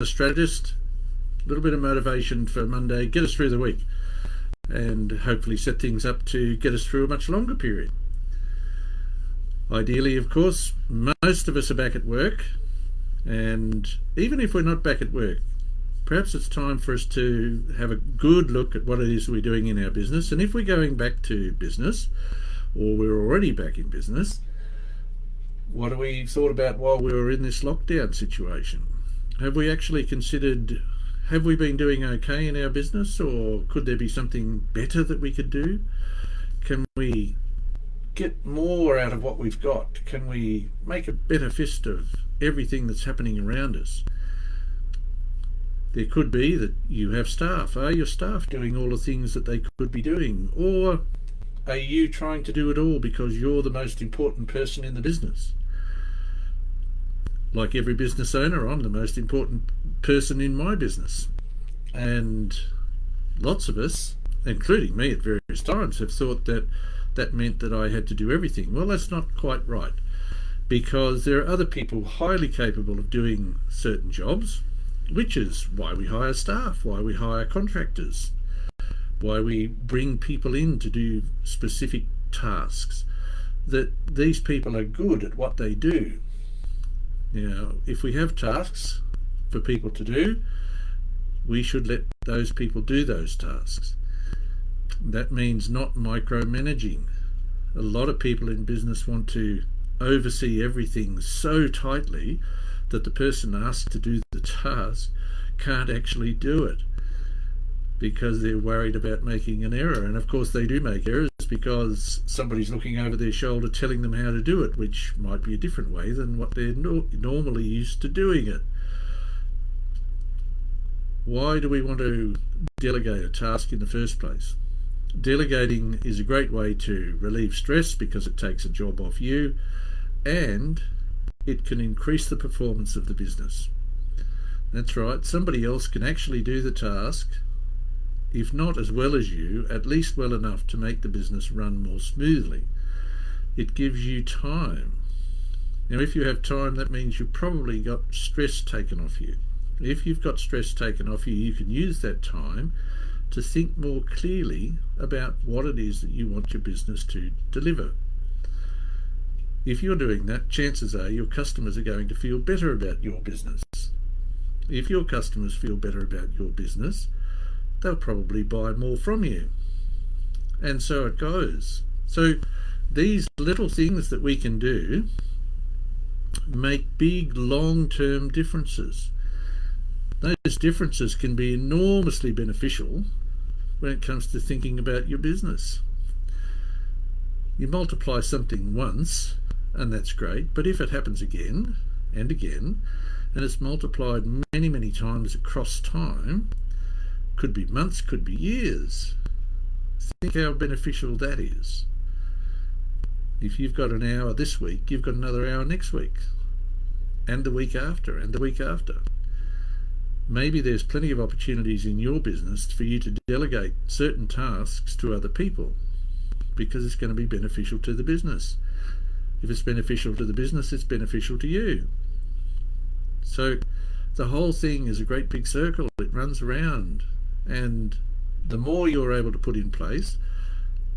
a strategist, a little bit of motivation for Monday, get us through the week, and hopefully set things up to get us through a much longer period. Ideally, of course, most of us are back at work, and even if we're not back at work, perhaps it's time for us to have a good look at what it is we're doing in our business. And if we're going back to business, or we're already back in business, what have we thought about while we were in this lockdown situation? Have we actually considered, have we been doing okay in our business, or could there be something better that we could do? Can we get more out of what we've got? Can we make a better fist of everything that's happening around us? There could be that you have staff. Are your staff doing all the things that they could be doing? Or are you trying to do it all because you're the most important person in the business? Like every business owner, I'm the most important person in my business. And lots of us, including me at various times, have thought that that meant that I had to do everything. Well, that's not quite right, because there are other people highly capable of doing certain jobs, which is why we hire staff, why we hire contractors, why we bring people in to do specific tasks, that these people are good at what they do. If we have tasks for people to do, we should let those people do those tasks. That means not micromanaging. A lot of people in business want to oversee everything so tightly that the person asked to do the task can't actually do it because they're worried about making an error. And of course they do make errors because somebody's looking over their shoulder telling them how to do it, which might be a different way than what they're normally used to doing it. Why do we want to delegate a task in the first place? Delegating is a great way to relieve stress because it takes a job off you, and it can increase the performance of the business. That's right, somebody else can actually do the task, if not as well as you, at least well enough to make the business run more smoothly. It gives you time. Now, if you have time, that means you've probably got stress taken off you. If you've got stress taken off you, you can use that time to think more clearly about what it is that you want your business to deliver. If you're doing that, chances are your customers are going to feel better about your business. If your customers feel better about your business, they'll probably buy more from you. And so it goes. So these little things that we can do make big long-term differences. Those differences can be enormously beneficial when it comes to thinking about your business. You multiply something once, and that's great, but if it happens again and again, and it's multiplied many, many times across time, could be months, could be years, think how beneficial that is. If you've got an hour this week, you've got another hour next week, and the week after, and the week after. Maybe there's plenty of opportunities in your business for you to delegate certain tasks to other people because it's going to be beneficial to the business. If it's beneficial to the business, it's beneficial to you. So the whole thing is a great big circle. It runs around, and the more you're able to put in place,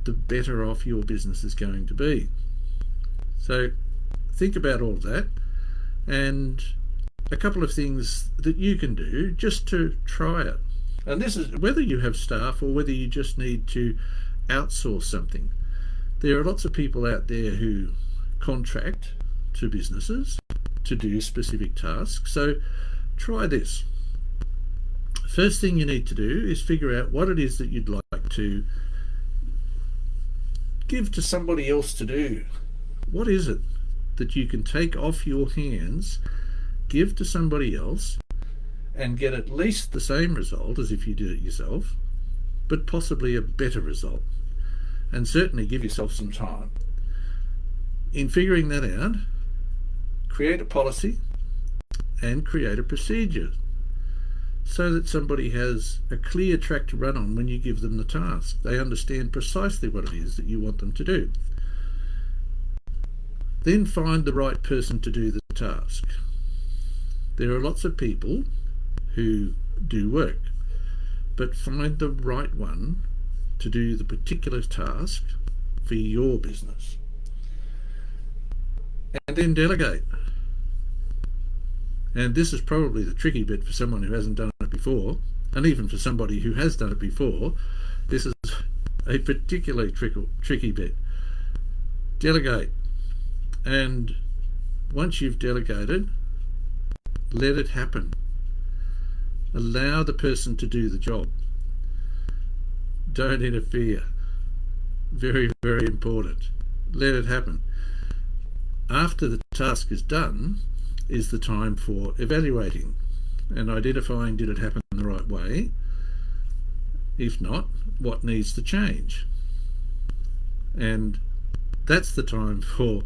the better off your business is going to be. So think about all that, and a couple of things that you can do just to try it. And this is whether you have staff or whether you just need to outsource something. There are lots of people out there who contract to businesses to do specific tasks. So try this. First thing you need to do is figure out what it is that you'd like to give to somebody else to do. What is it that you can take off your hands, give to somebody else, and get at least the same result as if you did it yourself, but possibly a better result? And certainly give yourself some time. In figuring that out, create a policy and create a procedure so that somebody has a clear track to run on when you give them the task. They understand precisely what it is that you want them to do. Then find the right person to do the task. There are lots of people who do work, but find the right one to do the particular task for your business. And then delegate. And this is probably the tricky bit for someone who hasn't done it before, and even for somebody who has done it before, this is a particularly tricky bit. Delegate. And once you've delegated, let it happen. Allow the person to do the job. Don't interfere. Very, very important. Let it happen. After the task is done is the time for evaluating and identifying, did it happen the right way? If not, what needs to change? And that's the time for